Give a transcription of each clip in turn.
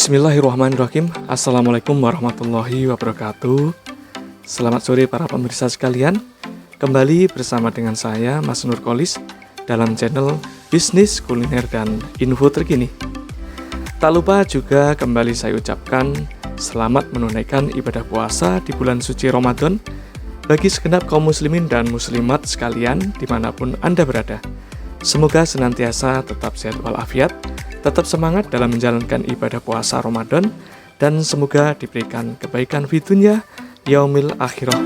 Bismillahirrahmanirrahim. Assalamualaikum warahmatullahi wabarakatuh. Selamat sore para pemirsa sekalian. Kembali bersama dengan saya Mas Nurkolis dalam channel Bisnis Kuliner dan Info Terkini. Tak lupa juga kembali saya ucapkan selamat menunaikan ibadah puasa di bulan suci Ramadan bagi segenap kaum muslimin dan muslimat sekalian dimanapun Anda berada. Semoga senantiasa tetap sehat walafiat, tetap semangat dalam menjalankan ibadah puasa Ramadan, dan semoga diberikan kebaikan fi dunya yaumil akhirah.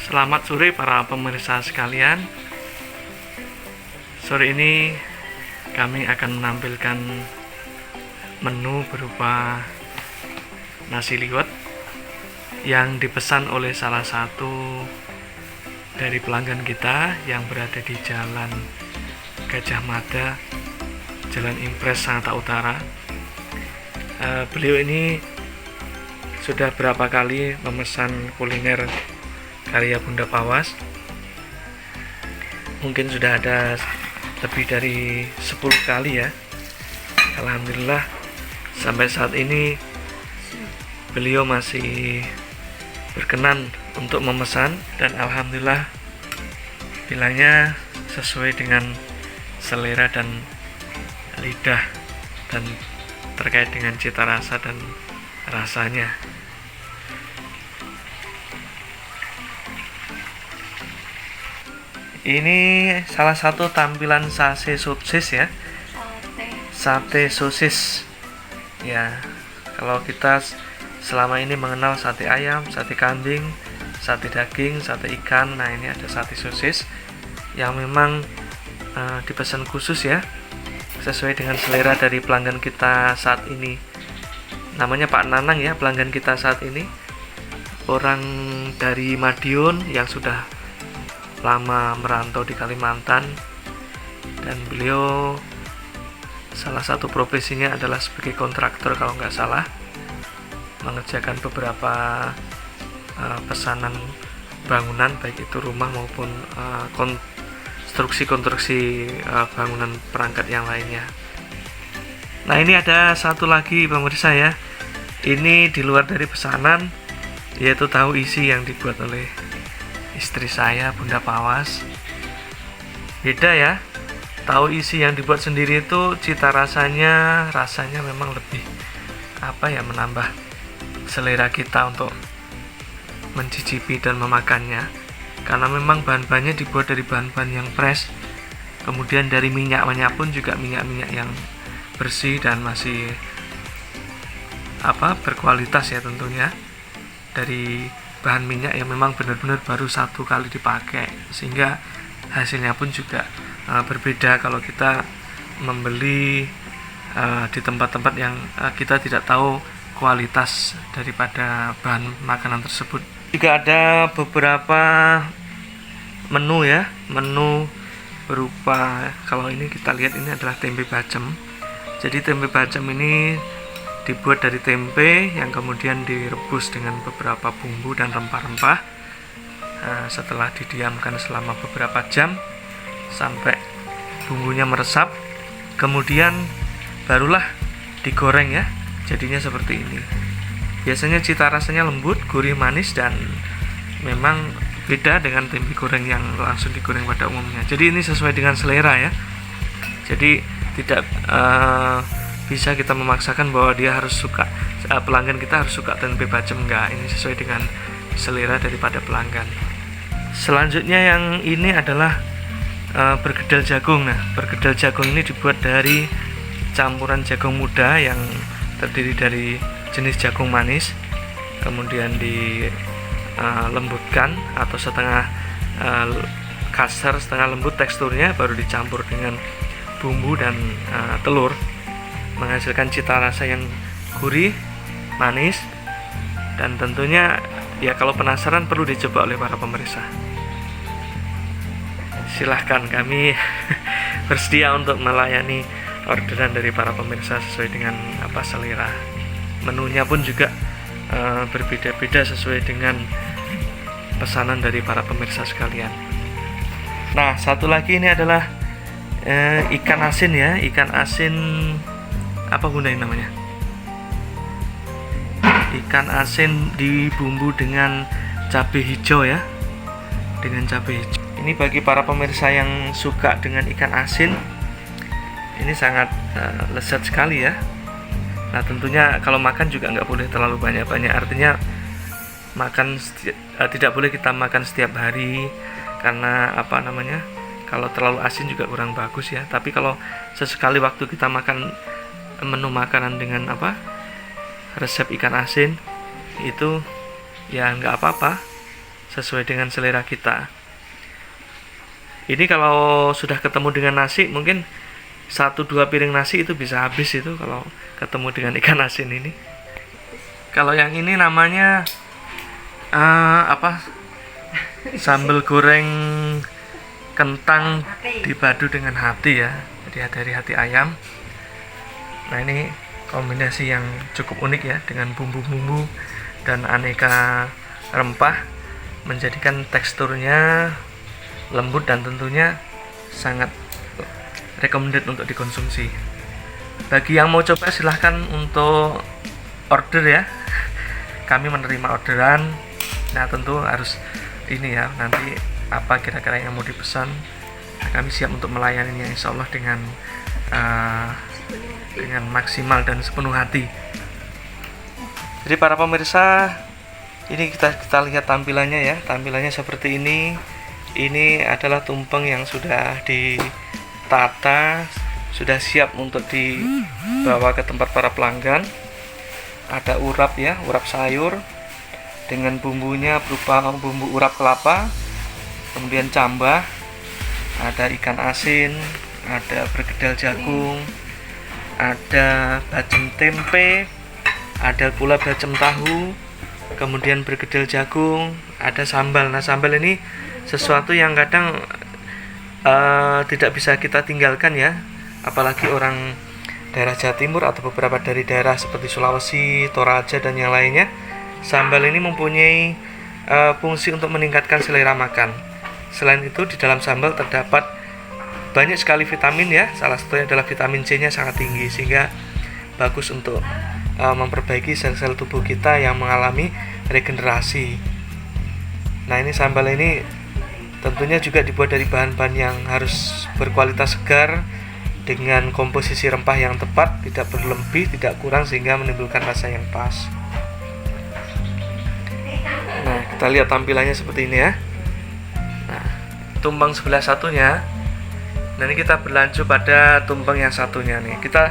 Selamat sore para pemirsa sekalian. Sore ini kami akan menampilkan menu berupa nasi liwet yang dipesan oleh salah satu dari pelanggan kita yang berada di Jalan Gajah Mada, Jalan Impres, Sangatta Utara. Beliau ini sudah berapa kali memesan kuliner karya Bunda Pawas. Mungkin sudah ada lebih dari 10 kali ya. Alhamdulillah sampai saat ini beliau masih berkenan untuk memesan, dan alhamdulillah bilangnya sesuai dengan selera dan lidah dan terkait dengan cita rasa dan rasanya. Ini salah satu tampilan sate sosis ya. Sate sosis. Ya, kalau kita selama ini mengenal sate ayam, sate kambing, sate daging, sate ikan, nah ini ada sate sosis yang memang dipesan khusus ya, sesuai dengan selera dari pelanggan kita saat ini. Namanya Pak Nanang ya, pelanggan kita saat ini. Orang dari Madiun yang sudah lama merantau di Kalimantan, dan beliau salah satu profesinya adalah sebagai kontraktor kalau nggak salah, mengerjakan beberapa pesanan bangunan baik itu rumah maupun konstruksi bangunan perangkat yang lainnya. Nah, ini ada satu lagi pemirsa ya, ini di luar dari pesanan, yaitu tahu isi yang dibuat oleh istri saya, Bunda Pawas. Beda ya, tahu isi yang dibuat sendiri itu cita rasanya memang lebih menambah selera kita untuk mencicipi dan memakannya, karena memang bahan-bahannya dibuat dari bahan-bahan yang fresh. Kemudian dari minyaknya pun juga minyak-minyak yang bersih dan masih berkualitas ya tentunya, dari bahan minyak yang memang benar-benar baru satu kali dipakai, sehingga hasilnya pun juga berbeda kalau kita membeli di tempat-tempat yang kita tidak tahu kualitas daripada bahan makanan tersebut. Juga ada beberapa menu ya, menu berupa, kalau ini kita lihat ini adalah tempe bacem. Jadi tempe bacem ini dibuat dari tempe yang kemudian direbus dengan beberapa bumbu dan rempah-rempah. Setelah didiamkan selama beberapa jam sampai bumbunya meresap, kemudian barulah digoreng ya, jadinya seperti ini. Biasanya cita rasanya lembut, gurih, manis, dan memang beda dengan tempe goreng yang langsung digoreng pada umumnya. Jadi ini sesuai dengan selera ya. Jadi tidak bisa kita memaksakan bahwa dia harus suka, pelanggan kita harus suka tempe bacem, enggak. Ini sesuai dengan selera daripada pelanggan. Selanjutnya yang ini adalah bergedel jagung. Nah, bergedel jagung ini dibuat dari campuran jagung muda yang terdiri dari jenis jagung manis, kemudian dilembutkan atau setengah kasar, setengah lembut teksturnya, baru dicampur dengan bumbu dan telur, menghasilkan cita rasa yang gurih, manis, dan tentunya ya kalau penasaran perlu dicoba oleh para pemirsa. Silahkan, kami bersedia untuk melayani orderan dari para pemirsa sesuai dengan selera. Menunya pun juga berbeda-beda sesuai dengan pesanan dari para pemirsa sekalian. Nah, satu lagi ini adalah ikan asin ya, ikan asin apa bunda ini namanya? Ikan asin dibumbu dengan cabai hijau ya, dengan cabai hijau. Ini bagi para pemirsa yang suka dengan ikan asin, ini sangat lezat sekali ya. Nah, tentunya kalau makan juga nggak boleh terlalu banyak-banyak, artinya tidak boleh kita makan setiap hari, karena kalau terlalu asin juga kurang bagus ya. Tapi kalau sesekali waktu kita makan menu makanan dengan resep ikan asin, itu ya nggak apa-apa, sesuai dengan selera kita. Ini kalau sudah ketemu dengan nasi, mungkin 1-2 piring nasi itu bisa habis itu kalau ketemu dengan ikan asin ini. Kalau yang ini namanya sambal goreng kentang dipadu dengan hati ya, jadi dari hati ayam. Nah, ini kombinasi yang cukup unik ya, dengan bumbu-bumbu dan aneka rempah, menjadikan teksturnya lembut dan tentunya sangat recommended untuk dikonsumsi. Bagi yang mau coba silahkan untuk order ya, kami menerima orderan. Nah, tentu harus ini ya, nanti apa kira-kira yang mau dipesan, kami siap untuk melayaninya insya Allah dengan maksimal dan sepenuh hati. Jadi para pemirsa, ini kita lihat tampilannya ya, tampilannya seperti ini. Ini adalah tumpeng yang sudah ditata, sudah siap untuk dibawa ke tempat para pelanggan. Ada urap ya, urap sayur dengan bumbunya berupa bumbu urap kelapa, kemudian cambah, ada ikan asin, ada bergedel jagung, ada bacem tempe, ada pula bacem tahu, kemudian bergedel jagung, ada sambal. Nah, sambal ini sesuatu yang kadang tidak bisa kita tinggalkan ya, apalagi orang daerah Jawa Timur atau beberapa dari daerah seperti Sulawesi, Toraja dan yang lainnya. Sambal ini mempunyai fungsi untuk meningkatkan selera makan. Selain itu, di dalam sambal terdapat banyak sekali vitamin ya, salah satunya adalah vitamin C nya sangat tinggi, sehingga bagus untuk memperbaiki sel-sel tubuh kita yang mengalami regenerasi. Nah, ini sambal ini tentunya juga dibuat dari bahan-bahan yang harus berkualitas segar, dengan komposisi rempah yang tepat, tidak berlebih, tidak kurang, sehingga menimbulkan rasa yang pas. Nah, kita lihat tampilannya seperti ini ya. Nah, tumpeng sebelah satunya. Nah, ini kita berlanjut pada tumpeng yang satunya nih. Kita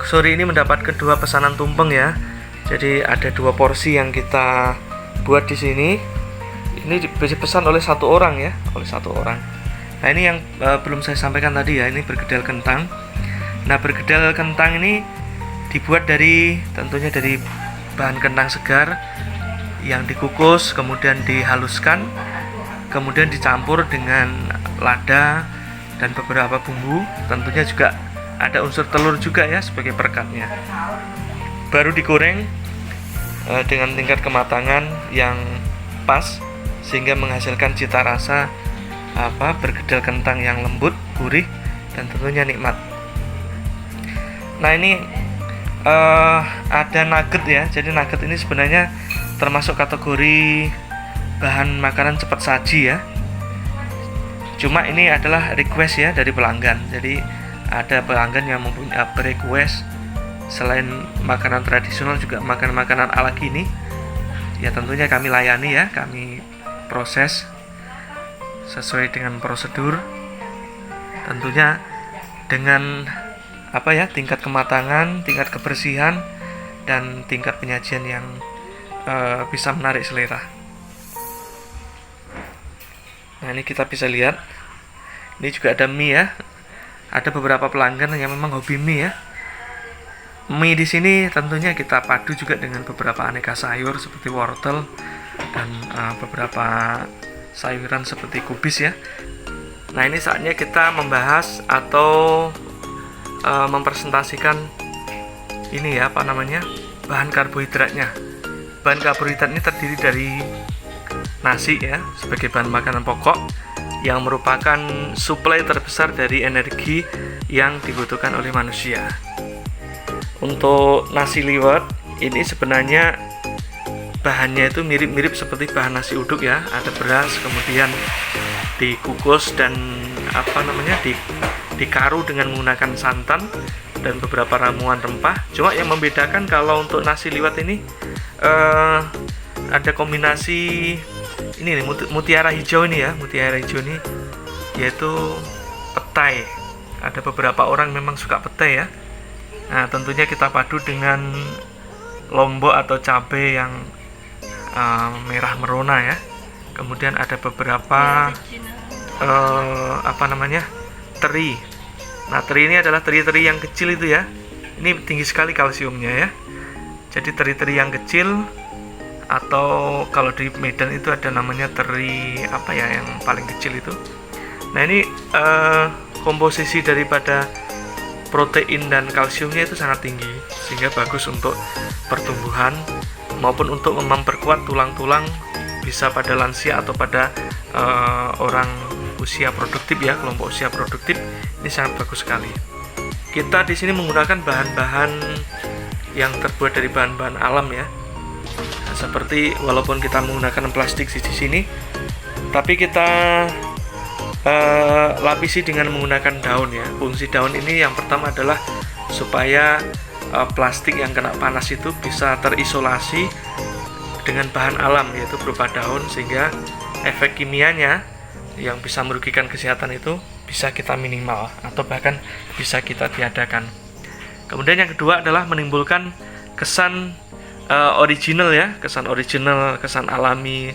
sore ini mendapat kedua pesanan tumpeng ya. Jadi ada 2 porsi yang kita buat di sini. Ini dipesan oleh 1 orang ya, oleh 1 orang. Nah, ini yang belum saya sampaikan tadi ya, ini bergedel kentang. Nah, bergedel kentang ini dibuat tentunya dari bahan kentang segar yang dikukus, kemudian dihaluskan, kemudian dicampur dengan lada dan beberapa bumbu. Tentunya juga ada unsur telur juga ya sebagai perekatnya. Baru digoreng dengan tingkat kematangan yang pas, sehingga menghasilkan cita rasa bergedel kentang yang lembut, gurih, dan tentunya nikmat. Nah, ini ada nugget ya. Jadi nugget ini sebenarnya termasuk kategori bahan makanan cepat saji ya. Cuma ini adalah request ya dari pelanggan. Jadi ada pelanggan yang mempunyai request selain makanan tradisional juga makanan-makanan ala kini. Ya tentunya kami layani ya, kami proses sesuai dengan prosedur. Tentunya dengan tingkat kematangan, tingkat kebersihan dan tingkat penyajian yang bisa menarik selera. Nah, ini kita bisa lihat. Ini juga ada mie ya. Ada beberapa pelanggan yang memang hobi mie ya. Mie di sini tentunya kita padu juga dengan beberapa aneka sayur seperti wortel dan beberapa sayuran seperti kubis ya. Nah, ini saatnya kita membahas atau mempresentasikan ini ya, bahan karbohidratnya. Bahan karbohidrat ini terdiri dari nasi ya sebagai bahan makanan pokok yang merupakan suplai terbesar dari energi yang dibutuhkan oleh manusia. Untuk nasi liwet ini sebenarnya bahannya itu mirip-mirip seperti bahan nasi uduk ya. Ada beras kemudian dikukus dan dikaru dengan menggunakan santan dan beberapa ramuan rempah. Cuma yang membedakan kalau untuk nasi liwet ini ada kombinasi ini nih, mutiara hijau ini ya. Mutiara hijau ini yaitu petai. Ada beberapa orang memang suka petai ya. Nah, tentunya kita padu dengan lombok atau cabai yang merah merona ya. Kemudian ada beberapa teri. Nah, teri ini adalah teri-teri yang kecil itu ya. Ini tinggi sekali kalsiumnya ya. Jadi teri-teri yang kecil, atau kalau di Medan itu ada namanya teri yang paling kecil itu. Nah, ini komposisi daripada protein dan kalsiumnya itu sangat tinggi sehingga bagus untuk pertumbuhan maupun untuk memperkuat tulang-tulang, bisa pada lansia atau pada orang usia produktif ya, kelompok usia produktif. Ini sangat bagus sekali. Kita di sini menggunakan bahan-bahan yang terbuat dari bahan-bahan alam ya. Nah, seperti walaupun kita menggunakan plastik di sini, tapi kita lapisi dengan menggunakan daun ya. Fungsi daun ini yang pertama adalah supaya plastik yang kena panas itu bisa terisolasi dengan bahan alam yaitu berupa daun, sehingga efek kimianya yang bisa merugikan kesehatan itu bisa kita minimal atau bahkan bisa kita tiadakan. Kemudian yang kedua adalah menimbulkan kesan original ya, kesan original, kesan alami.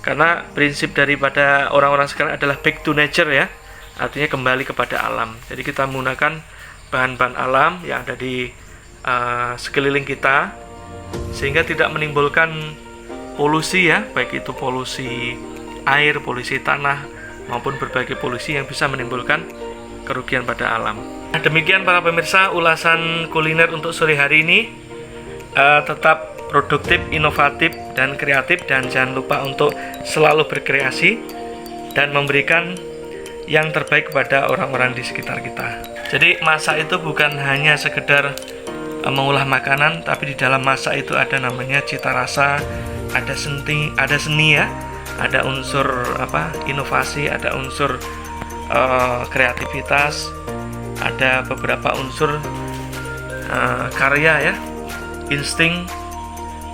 Karena prinsip daripada orang-orang sekarang adalah back to nature ya, artinya kembali kepada alam. Jadi kita menggunakan bahan-bahan alam yang ada di sekeliling kita sehingga tidak menimbulkan polusi ya, baik itu polusi air, polusi tanah maupun berbagai polusi yang bisa menimbulkan kerugian pada alam. Nah, demikian para pemirsa ulasan kuliner untuk sore hari ini. Tetap produktif, inovatif, dan kreatif, dan jangan lupa untuk selalu berkreasi dan memberikan yang terbaik kepada orang-orang di sekitar kita. Jadi masak itu bukan hanya sekedar mengolah makanan, tapi di dalam masak itu ada namanya cita rasa, ada seni ya, ada unsur inovasi, ada unsur kreativitas, ada beberapa unsur karya ya, insting,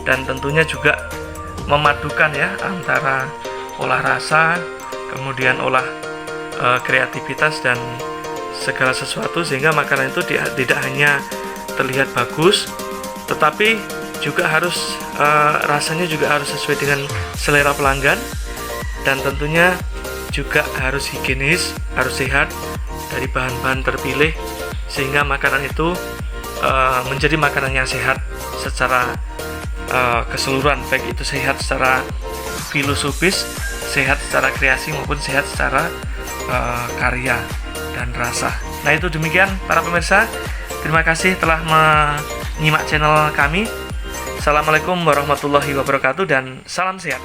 dan tentunya juga memadukan ya antara olah rasa, kemudian olah kreativitas dan segala sesuatu, sehingga makanan itu tidak hanya terlihat bagus, tetapi juga harus rasanya juga harus sesuai dengan selera pelanggan, dan tentunya juga harus higienis, harus sehat dari bahan-bahan terpilih, sehingga makanan itu menjadi makanan yang sehat secara keseluruhan, baik itu sehat secara filosofis, sehat secara kreasi maupun sehat secara karya dan rasa. Nah, itu demikian para pemirsa. Terima kasih telah menyimak channel kami. Assalamualaikum warahmatullahi wabarakatuh dan salam sehat.